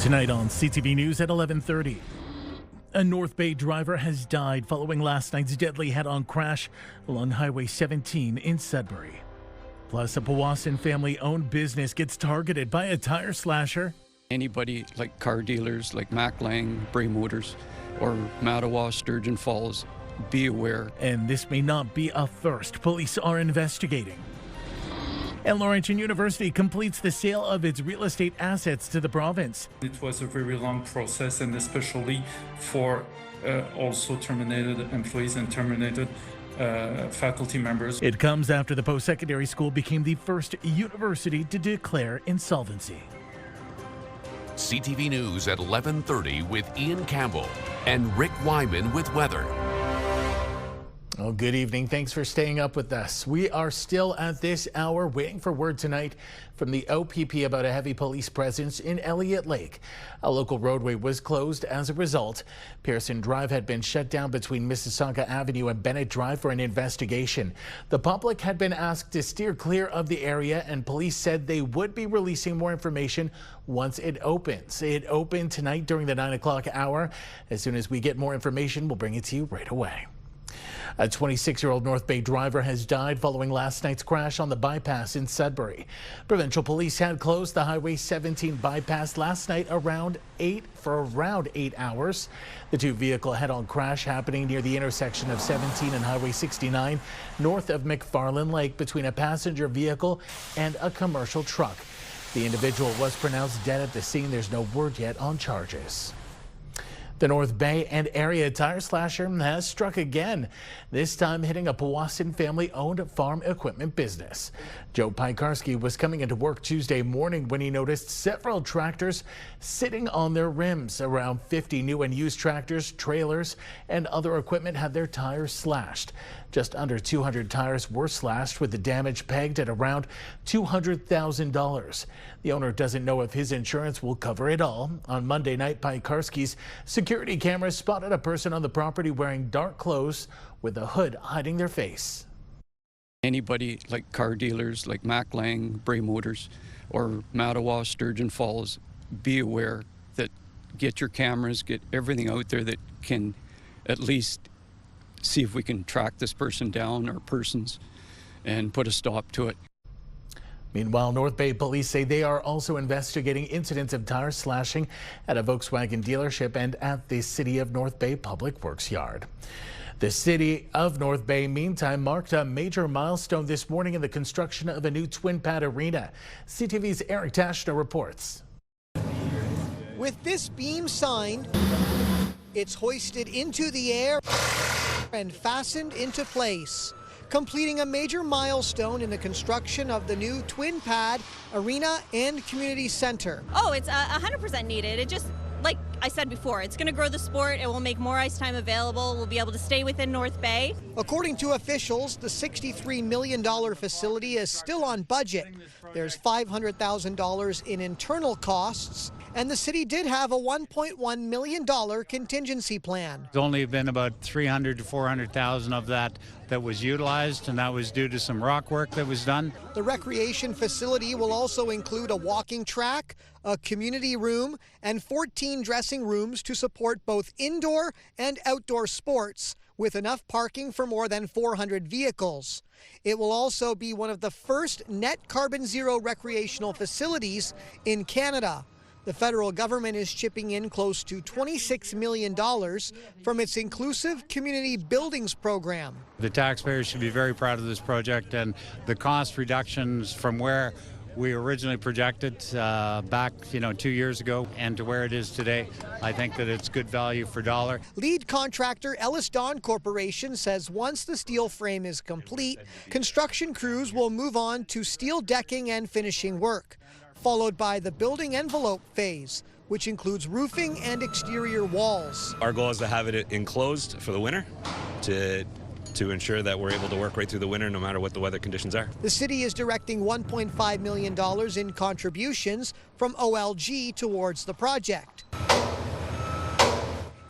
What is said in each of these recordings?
Tonight on CTV News at 11:30. A North Bay driver has died following last night's deadly head-on crash along Highway 17 in Sudbury. Plus, a Powassan family-owned business gets targeted by a tire slasher. Anybody like car dealers like Mac Lang, Bray Motors, or Mattawa, Sturgeon Falls, be aware. And this may not be a first. Police are investigating. And Laurentian University completes the sale of its real estate assets to the province. It was a very long process, and especially for also terminated employees and terminated faculty members. It comes after the post-secondary school became the first university to declare insolvency. CTV News at 11:30 with Ian Campbell and Rick Wyman with weather. Oh, good evening. Thanks for staying up with us. We are still at this hour waiting for word tonight from the OPP about a heavy police presence in Elliott Lake. A local roadway was closed as a result. Pearson Drive had been shut down between Mississauga Avenue and Bennett Drive for an investigation. The public had been asked to steer clear of the area, and police said they would be releasing more information once it opens. It opened tonight during the 9 o'clock hour. As soon as we get more information, we'll bring it to you right away. A 26-year-old North Bay driver has died following last night's crash on the bypass in Sudbury. Provincial police had closed the Highway 17 bypass last night for around 8 hours. The two-vehicle head-on crash happening near the intersection of 17 and Highway 69 north of McFarland Lake between a passenger vehicle and a commercial truck. The individual was pronounced dead at the scene. There's no word yet on charges. The North Bay and area tire slasher has struck again, this time hitting a Powassan family-owned farm equipment business. Joe Piekarski was coming into work Tuesday morning when he noticed several tractors sitting on their rims. Around 50 new and used tractors, trailers, and other equipment had their tires slashed. Just under 200 tires were slashed, with the damage pegged at around $200,000. The owner doesn't know if his insurance will cover it all. On Monday night, Piekarski's security cameras spotted a person on the property wearing dark clothes with a hood hiding their face. Anybody like car dealers like Mac Lang, Bray Motors, or Mattawa, Sturgeon Falls, be aware that get your cameras, get everything out there that can at least see if we can track this person down or persons and put a stop to it. Meanwhile, North Bay police say they are also investigating incidents of tire slashing at a Volkswagen dealership and at the City of North Bay Public Works yard. The City of North Bay, meantime, marked a major milestone this morning in the construction of a new twin-pad arena. CTV's Eric Tashner reports. With this beam signed, it's hoisted into the air and fastened into place, completing a major milestone in the construction of the new twin pad arena and community center. Oh, it's 100% needed. It just, like I said before, it's going to grow the sport. It will make more ice time available. We'll be able to stay within North Bay. According to officials, the $63 million facility is still on budget. There's $500,000 in internal costs, and the city did have a $1.1 million contingency plan. There's only been about 300 to 400,000 of that was utilized, and that was due to some rock work that was done. The recreation facility will also include a walking track, a community room, and 14 dressing rooms to support both indoor and outdoor sports, with enough parking for more than 400 vehicles. It will also be one of the first net carbon zero recreational facilities in Canada. The federal government is chipping in close to $26 million from its Inclusive Community Buildings program. The taxpayers should be very proud of this project, and the cost reductions from where we originally projected back 2 years ago and to where it is today. I think that it's good value for dollar. Lead contractor Ellis Don Corporation says once the steel frame is complete, construction crews will move on to steel decking and finishing work, followed by the building envelope phase, which includes roofing and exterior walls. Our goal is to have it enclosed for the winter to ensure that we're able to work right through the winter no matter what the weather conditions are. The city is directing $1.5 million in contributions from OLG towards the project.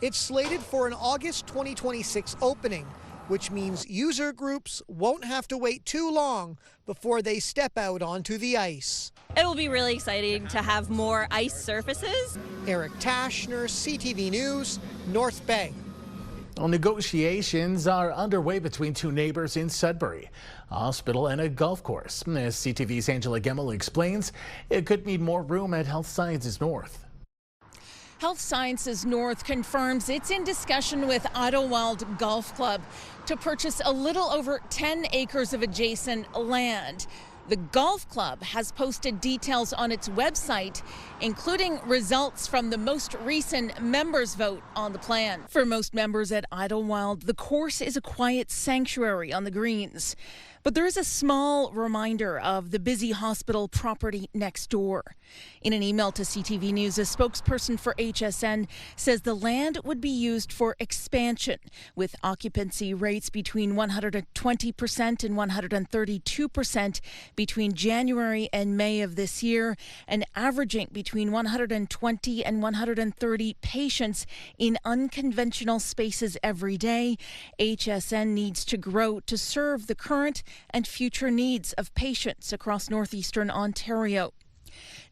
It's slated for an August 2026 opening. which means user groups won't have to wait too long before they step out onto the ice. It will be really exciting to have more ice surfaces. Eric Tashner, CTV News, North Bay. Well, negotiations are underway between two neighbors in Sudbury, a hospital and a golf course. As CTV's Angela Campbell explains, it could mean more room at Health Sciences North. Health Sciences North confirms it's in discussion with Idlewild Golf Club to purchase a little over 10 acres of adjacent land. The golf club has posted details on its website, including results from the most recent members' vote on the plan. For most members at Idlewild, the course is a quiet sanctuary on the greens. But there is a small reminder of the busy hospital property next door. In an email to CTV News, a spokesperson for HSN says the land would be used for expansion, with occupancy rates between 120% and 132% between January and May of this year, and averaging between 120 and 130 patients in unconventional spaces every day. HSN needs to grow to serve the current and future needs of patients across northeastern Ontario.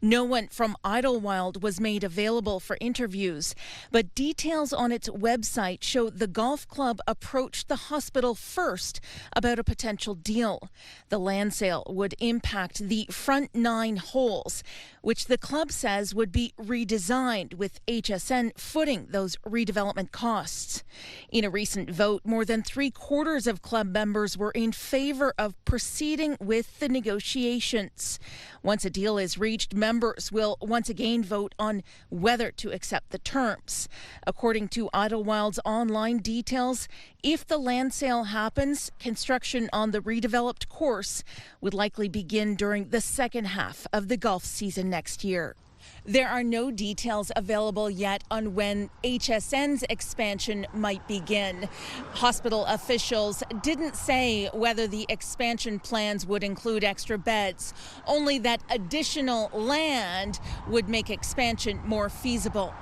No one from Idlewild was made available for interviews, but details on its website show the golf club approached the hospital first about a potential deal. The land sale would impact the front 9 holes, which the club says would be redesigned, with HSN footing those redevelopment costs. In a recent vote, more than 3/4 of club members were in favor of proceeding with the negotiations. Once a deal is reached, members will once again vote on whether to accept the terms. According to Idlewild's online details, if the land sale happens, construction on the redeveloped course would likely begin during the second half of the golf season next year. There are no details available yet on when HSN's expansion might begin. Hospital officials didn't say whether the expansion plans would include extra beds, only that additional land would make expansion more feasible.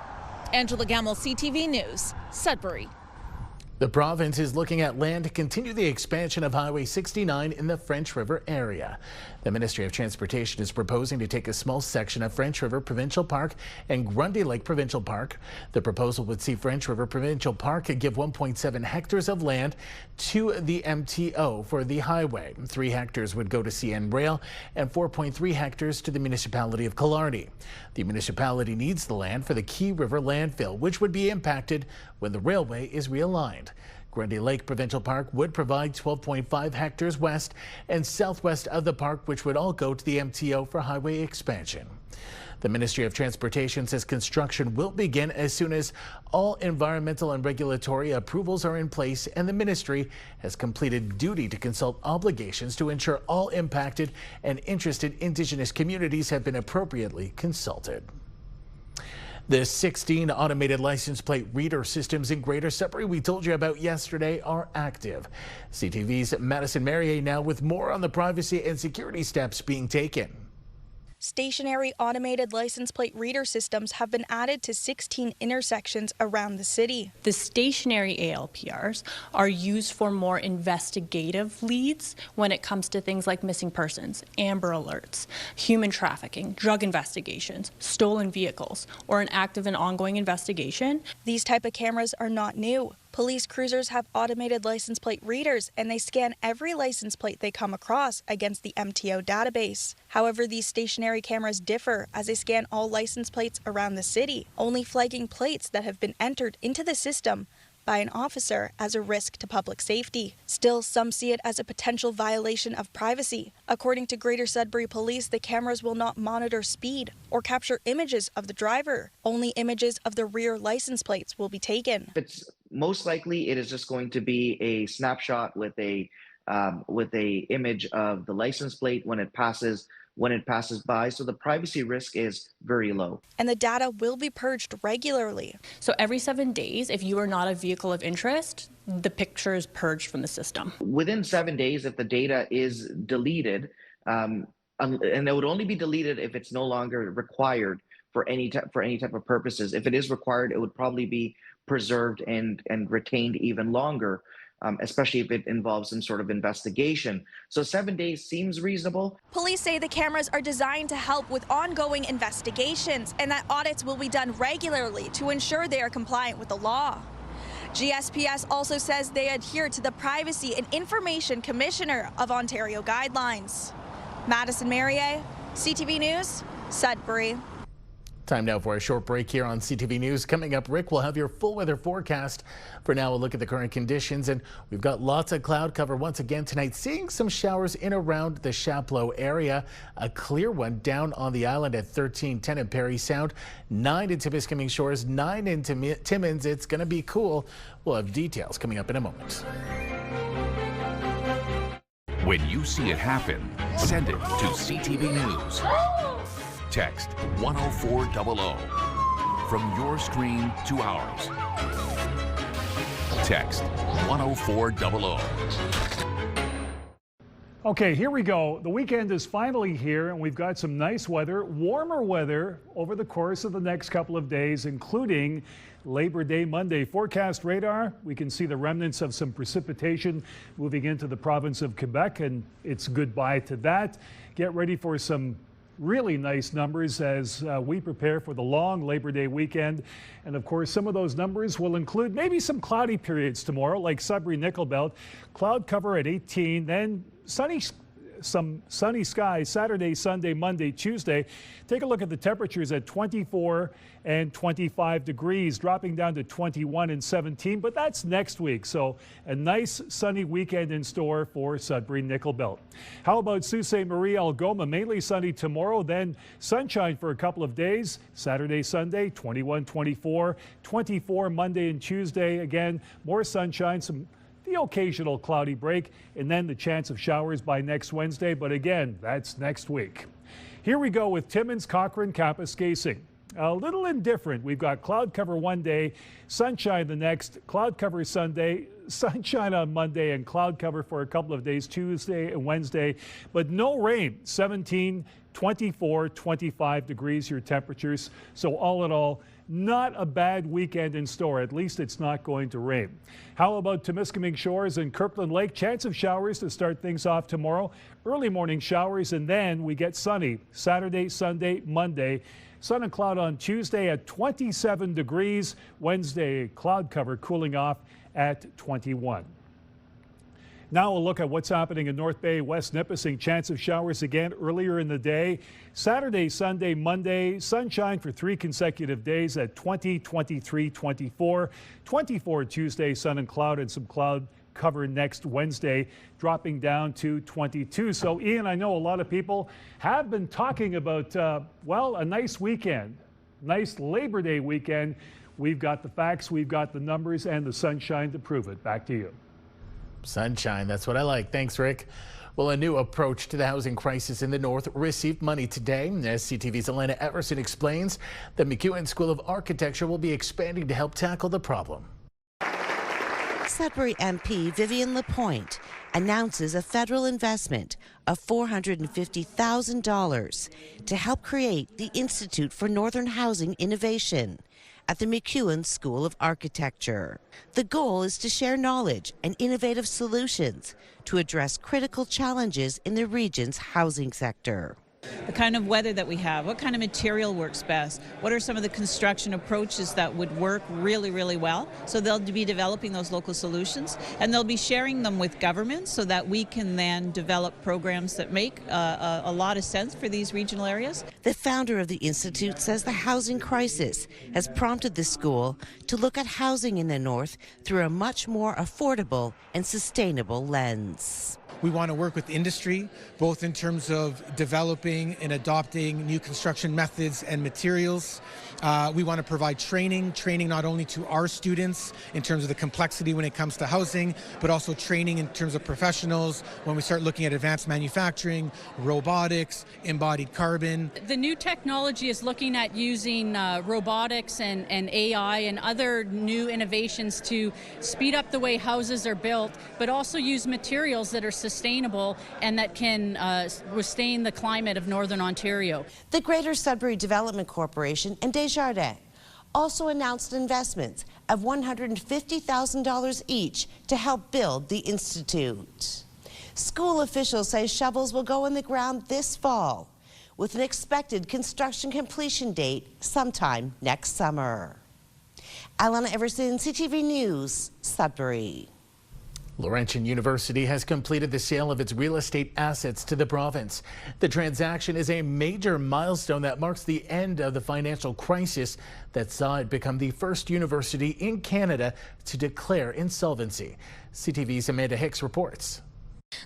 Angela Gamble, CTV News, Sudbury. The province is looking at land to continue the expansion of Highway 69 in the French River area. The Ministry of Transportation is proposing to take a small section of French River Provincial Park and Grundy Lake Provincial Park. The proposal would see French River Provincial Park give 1.7 hectares of land to the MTO for the highway. 3 hectares would go to CN Rail and 4.3 hectares to the municipality of Killarney. The municipality needs the land for the Key River landfill, which would be impacted when the railway is realigned. Grundy Lake Provincial Park would provide 12.5 hectares west and southwest of the park, which would all go to the MTO for highway expansion. The Ministry of Transportation says construction will begin as soon as all environmental and regulatory approvals are in place, and the ministry has completed duty to consult obligations to ensure all impacted and interested Indigenous communities have been appropriately consulted. The 16 automated license plate reader systems in Greater Sudbury we told you about yesterday are active. CTV's Madison Merrier now with more on the privacy and security steps being taken. Stationary automated license plate reader systems have been added to 16 intersections around the city. The stationary ALPRs are used for more investigative leads when it comes to things like missing persons, Amber Alerts, human trafficking, drug investigations, stolen vehicles, or an active and ongoing investigation. These type of cameras are not new. Police cruisers have automated license plate readers, and they scan every license plate they come across against the MTO database. However, these stationary cameras differ as they scan all license plates around the city, only flagging plates that have been entered into the system by an officer as a risk to public safety. Still, some see it as a potential violation of privacy. According to Greater Sudbury Police, the cameras will not monitor speed or capture images of the driver. Only images of the rear license plates will be taken. It's most likely it is just going to be a snapshot with a image of the license plate when it passes by, so the privacy risk is very low. And the data will be purged regularly. So every 7 days, if you are not a vehicle of interest, the picture is purged from the system. Within 7 days, if the data is deleted, and it would only be deleted if it's no longer required for any type of purposes. If it is required, it would probably be preserved and retained even longer. especially if it involves some sort of investigation. So 7 days seems reasonable. Police say the cameras are designed to help with ongoing investigations and that audits will be done regularly to ensure they are compliant with the law. GSPS also says they adhere to the Privacy and Information Commissioner of Ontario guidelines. Madison Merrier, CTV News, Sudbury. Time now for a short break here on CTV News. Coming up, Rick will have your full weather forecast. For now, we'll look at the current conditions, and we've got lots of cloud cover once again tonight. Seeing some showers in around the Chapleau area. A clear one down on the island at 1310 in Parry Sound, 9 in Timiskaming Shores, 9 in Timmins. It's going to be cool. We'll have details coming up in a moment. When you see it happen, send it to CTV News. Text 10400 from your screen to ours. Text 10400. Okay, here we go. The weekend is finally here, and we've got some nice weather, warmer weather over the course of the next couple of days, including Labor Day Monday. Forecast radar, we can see the remnants of some precipitation moving into the province of Quebec, and it's goodbye to that. Get ready for some really nice numbers as we prepare for the long Labor Day weekend. And of course, some of those numbers will include maybe some cloudy periods tomorrow, like Sudbury Nickel Belt. Cloud cover at 18, then some sunny skies Saturday, Sunday, Monday, Tuesday. Take a look at the temperatures at 24 and 25 degrees, dropping down to 21 and 17, but that's next week. So a nice sunny weekend in store for Sudbury Nickel Belt. How about Sault Ste. Marie, Algoma? Mainly sunny tomorrow, then sunshine for a couple of days. Saturday, Sunday, 21, 24, 24 Monday and Tuesday. Again, more sunshine, the occasional cloudy break, and then the chance of showers by next Wednesday. But again, that's next week. Here we go with Timmins, Cochrane, Kapuskasing. A little indifferent. We've got cloud cover one day, sunshine the next, cloud cover Sunday, sunshine on Monday, and cloud cover for a couple of days, Tuesday and Wednesday, but no rain. 17, 24, 25 degrees, your temperatures. So all in all, not a bad weekend in store. At least it's not going to rain. How about Timiskaming Shores and Kirkland Lake? Chance of showers to start things off tomorrow. Early morning showers, and then we get sunny Saturday, Sunday, Monday. Sun and cloud on Tuesday at 27 degrees. Wednesday, cloud cover cooling off at 21. Now we'll look at what's happening in North Bay, West Nipissing. Chance of showers again earlier in the day. Saturday, Sunday, Monday, sunshine for 3 consecutive days at 20, 23, 24. 24 Tuesday, sun and cloud, and some cloud cover next Wednesday, dropping down to 22. So, Ian, I know a lot of people have been talking about, well, a nice weekend, nice Labor Day weekend. We've got the facts, we've got the numbers, and the sunshine to prove it. Back to you. Sunshine, that's what I like. Thanks, Rick. Well, a new approach to the housing crisis in the north received money today. As CTV's Elena Everson explains, the MacEwan School of Architecture will be expanding to help tackle the problem. Sudbury MP Vivian Lapointe announces a federal investment of $450,000 to help create the Institute for Northern Housing Innovation at the MacEwan School of Architecture. The goal is to share knowledge and innovative solutions to address critical challenges in the region's housing sector. The kind of weather that we have, what kind of material works best, what are some of the construction approaches that would work really, really well. So they'll be developing those local solutions, and they'll be sharing them with governments so that we can then develop programs that make a lot of sense for these regional areas. The founder of the Institute says the housing crisis has prompted the school to look at housing in the north through a much more affordable and sustainable lens. We want to work with industry, both in terms of developing and adopting new construction methods and materials. We want to provide training not only to our students in terms of the complexity when it comes to housing, but also training in terms of professionals when we start looking at advanced manufacturing, robotics, embodied carbon. The new technology is looking at using robotics and AI and other new innovations to speed up the way houses are built, but also use materials that are sustainable and that can withstand the climate of Northern Ontario. The Greater Sudbury Development Corporation and Desjardins also announced investments of $150,000 each to help build the institute. School officials say shovels will go in the ground this fall, with an expected construction completion date sometime next summer. Alana Everson, CTV News, Sudbury. Laurentian University has completed the sale of its real estate assets to the province. The transaction is a major milestone that marks the end of the financial crisis that saw it become the first university in Canada to declare insolvency. CTV's Amanda Hicks reports.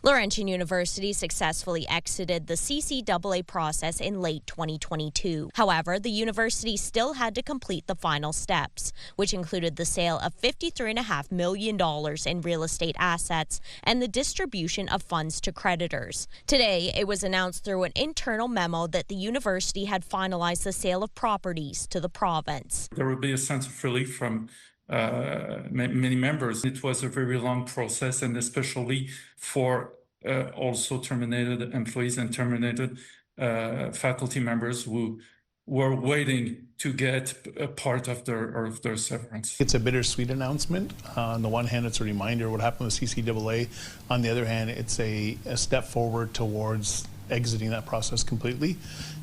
Laurentian University successfully exited the CCAA process in late 2022. However, the university still had to complete the final steps, which included the sale of $53.5 million in real estate assets and the distribution of funds to creditors. Today, it was announced through an internal memo that the university had finalized the sale of properties to the province. There will be a sense of relief from many members. It was a very long process, and especially for also terminated employees and terminated faculty members who were waiting to get a part of their severance. It's a bittersweet announcement. On the one hand, it's a reminder of what happened with CCAA. On the other hand, it's a step forward towards exiting that process completely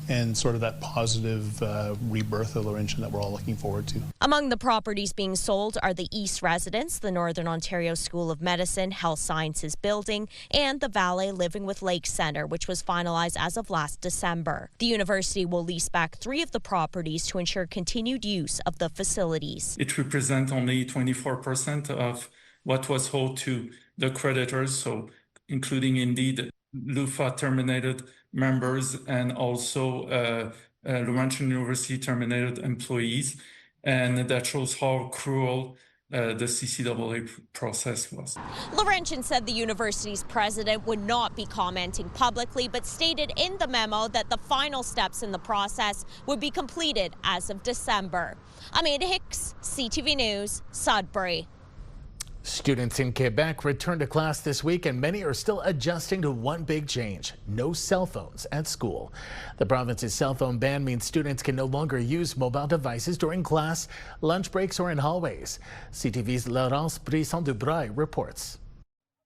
and sort of that positive rebirth of Laurentian that we're all looking forward to. Among the properties being sold are the East Residence, the Northern Ontario School of Medicine Health Sciences Building, and the Valley Living with Lake Centre, which was finalized as of last December. The university will lease back 3 of the properties to ensure continued use of the facilities. It represents only 24% of what was owed to the creditors, so including indeed LUFA terminated members and also Laurentian University terminated employees, and that shows how cruel the CCAA process was. Laurentian said the university's president would not be commenting publicly, but stated in the memo that the final steps in the process would be completed as of December. Amanda Hicks, CTV News, Sudbury. Students in Quebec returned to class this week, and many are still adjusting to one big change: no cell phones at school. The province's cell phone ban means students can no longer use mobile devices during class, lunch breaks, or in hallways. CTV's Laurence Brisson-Dubreuil reports.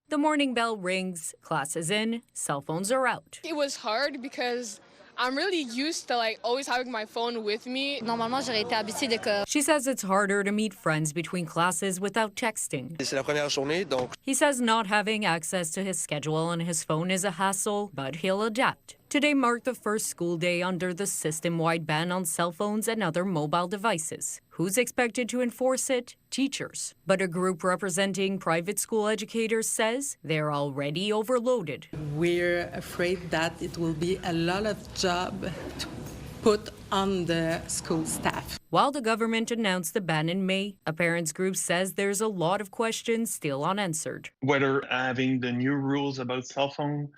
The morning bell rings, class is in, cell phones are out. It was hard because I'm really used to always having my phone with me. Normalement, j'aurais été habituée de que... She says it's harder to meet friends between classes without texting. C'est la première journée, donc... He says not having access to his schedule on his phone is a hassle, but he'll adapt. Today marked the first school day under the system-wide ban on cell phones and other mobile devices. Who's expected to enforce it? Teachers. But a group representing private school educators says they're already overloaded. We're afraid that it will be a lot of job to put on the school staff. While the government announced the ban in May, a parents group says there's a lot of questions still unanswered. Whether having the new rules about cell phone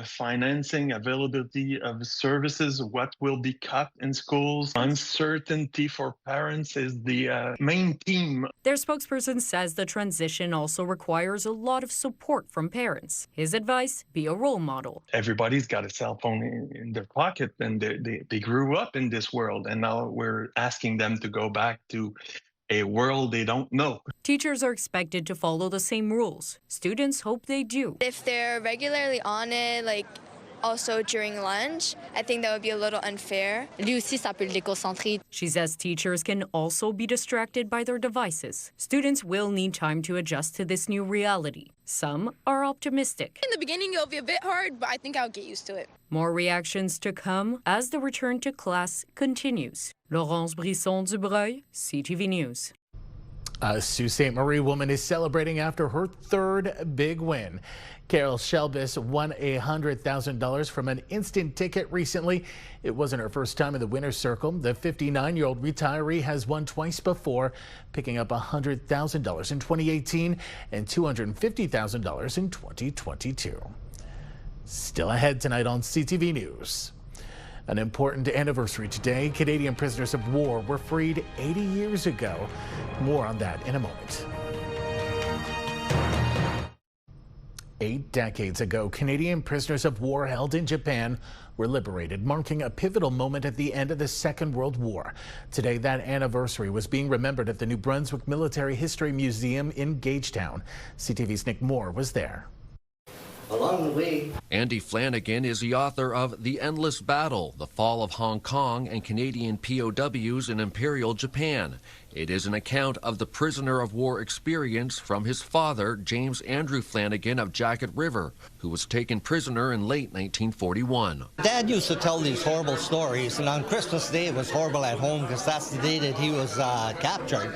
financing, availability of services, what will be cut in schools, uncertainty for parents is the main theme. Their spokesperson says the transition also requires a lot of support from parents. His advice, be a role model. Everybody's got a cell phone in their pocket, and they grew up in this world, and now we're asking them to go back to a world they don't know. Teachers are expected to follow the same rules. Students hope they do. If they're regularly on it, also during lunch, I think that would be a little unfair. Lui aussi, ça peut le déconcentrer. She says teachers can also be distracted by their devices. Students will need time to adjust to this new reality. Some are optimistic. In the beginning, it'll be a bit hard, but I think I'll get used to it. More reactions to come as the return to class continues. Laurence Brisson-Dubreuil, CTV News. A Sault Ste. Marie woman is celebrating after her 3rd big win. Carol Shelbis won $100,000 from an instant ticket recently. It wasn't her first time in the winner's circle. The 59-year-old retiree has won twice before, picking up $100,000 in 2018 and $250,000 in 2022. Still ahead tonight on CTV News. An important anniversary today. Canadian prisoners of war were freed 80 years ago. More on that in a moment. 8 decades ago, Canadian prisoners of war held in Japan were liberated, marking a pivotal moment at the end of the Second World War. Today, that anniversary was being remembered at the New Brunswick Military History Museum in Gagetown. CTV's Nick Moore was there. Along the way, Andy Flanagan is the author of The Endless Battle, The Fall of Hong Kong and Canadian POWs in Imperial Japan. It is an account of the prisoner of war experience from his father, James Andrew Flanagan of Jacket River, who was taken prisoner in late 1941. Dad used to tell these horrible stories, and on Christmas Day it was horrible at home because that's the day that he was captured.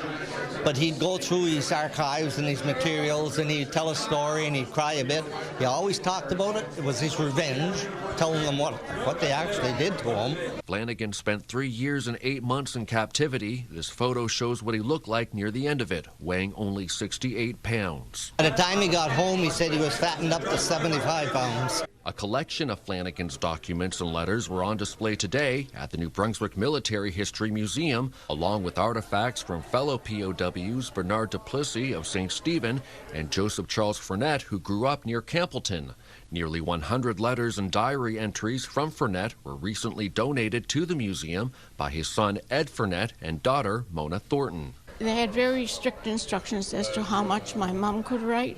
But he'd go through his archives and his materials, and he'd tell a story and he'd cry a bit. He always talked about it. It was his revenge, telling them what they actually did to him. Flanagan spent 3 years and 8 months in captivity. This photo shows what he looked like near the end of it, weighing only 68 pounds. By the time he got home, he said he was fattened up to 75 pounds. A collection of Flanagan's documents and letters were on display today at the New Brunswick Military History Museum, along with artifacts from fellow POWs Bernard Duplessis of St. Stephen and Joseph Charles Fournette, who grew up near Campbellton. Nearly 100 letters and diary entries from Fournette were recently donated to the museum by his son Ed Fournette and daughter Mona Thornton. They had very strict instructions as to how much my mom could write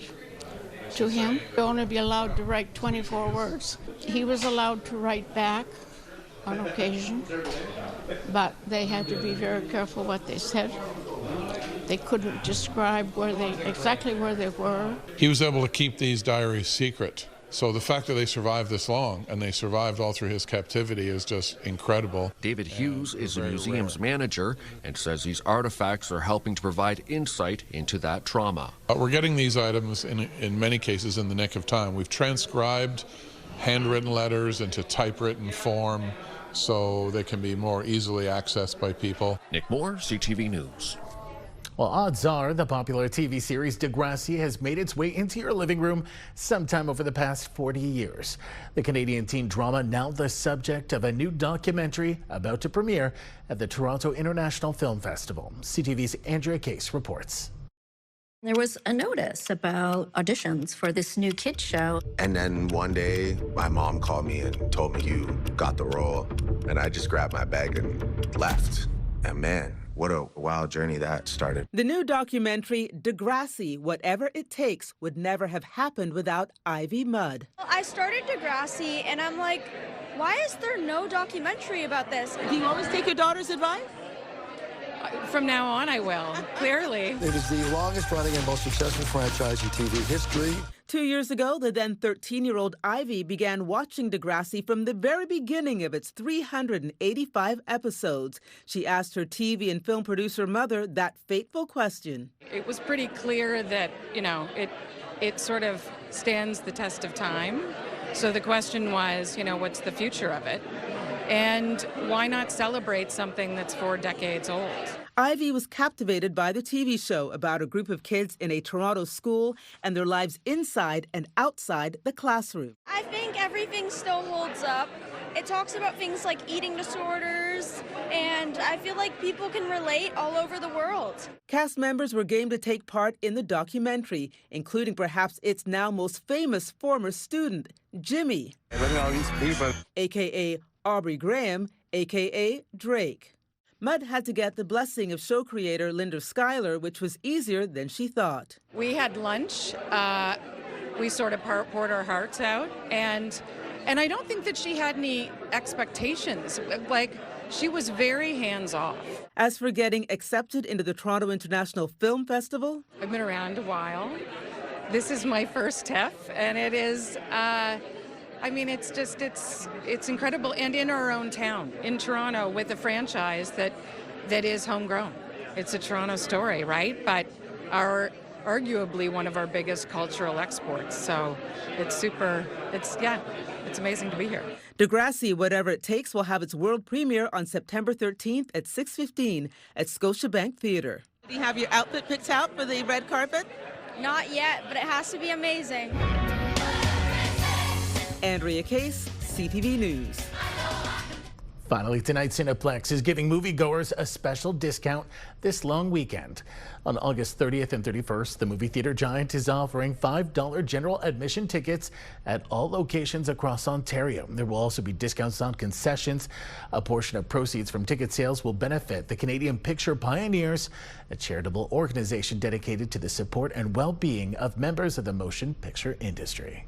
to him. He'd only be allowed to write 24 words. He was allowed to write back on occasion, but they had to be very careful what they said. They couldn't describe exactly where they were. He was able to keep these diaries secret. So the fact that they survived this long, and they survived all through his captivity, is just incredible. David Hughes is the museum's manager and says these artifacts are helping to provide insight into that trauma. We're getting these items, in many cases, in the nick of time. We've transcribed handwritten letters into typewritten form so they can be more easily accessed by people. Nick Moore, CTV News. Well, odds are the popular TV series Degrassi has made its way into your living room sometime over the past 40 years. The Canadian teen drama now the subject of a new documentary about to premiere at the Toronto International Film Festival. CTV's Andrea Case reports. There was a notice about auditions for this new kids show. And then one day, my mom called me and told me, "You got the role." And I just grabbed my bag and left. And man, what a wild journey that started. The new documentary, Degrassi, Whatever It Takes, would never have happened without Ivy Mudd. I started Degrassi, and I'm like, why is there no documentary about this? Do you always take your daughter's advice? From now on, I will, clearly. It is the longest-running and most successful franchise in TV history. 2 years ago, the then 13-year-old Ivy began watching Degrassi from the very beginning of its 385 episodes. She asked her TV and film producer mother that fateful question. It was pretty clear that, it sort of stands the test of time. So the question was, what's the future of it? And why not celebrate something that's 4 decades old? Ivy was captivated by the TV show about a group of kids in a Toronto school and their lives inside and outside the classroom. I think everything still holds up. It talks about things like eating disorders, and I feel like people can relate all over the world. Cast members were game to take part in the documentary, including perhaps its now most famous former student, Jimmy, a.k.a. Aubrey Graham, a.k.a. Drake. Mudd had to get the blessing of show creator Linda Schuyler, which was easier than she thought. We had lunch. We sort of poured our hearts out, and I don't think that she had any expectations. She was very hands-off. As for getting accepted into the Toronto International Film Festival, I've been around a while. This is my first TIFF, and it is... it's incredible, and in our own town, in Toronto, with a franchise that is homegrown. It's a Toronto story, right? But arguably one of our biggest cultural exports. So it's amazing to be here. Degrassi, Whatever It Takes, will have its world premiere on September 13th at 6:15 at Scotiabank Theatre. Do you have your outfit picked out for the red carpet? Not yet, but it has to be amazing. Andrea Case, CTV News. Finally, tonight, Cineplex is giving moviegoers a special discount this long weekend. On August 30th and 31st, the movie theater giant is offering $5 general admission tickets at all locations across Ontario. There will also be discounts on concessions. A portion of proceeds from ticket sales will benefit the Canadian Picture Pioneers, a charitable organization dedicated to the support and well-being of members of the motion picture industry.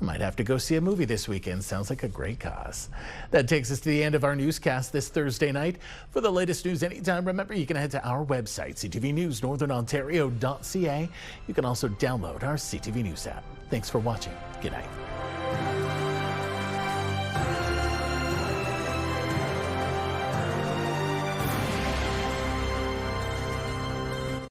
I might have to go see a movie this weekend. Sounds like a great cause. That takes us to the end of our newscast this Thursday night. For the latest news anytime, remember you can head to our website, CTVNewsNorthernOntario.ca. You can also download our CTV News app. Thanks for watching. Good night.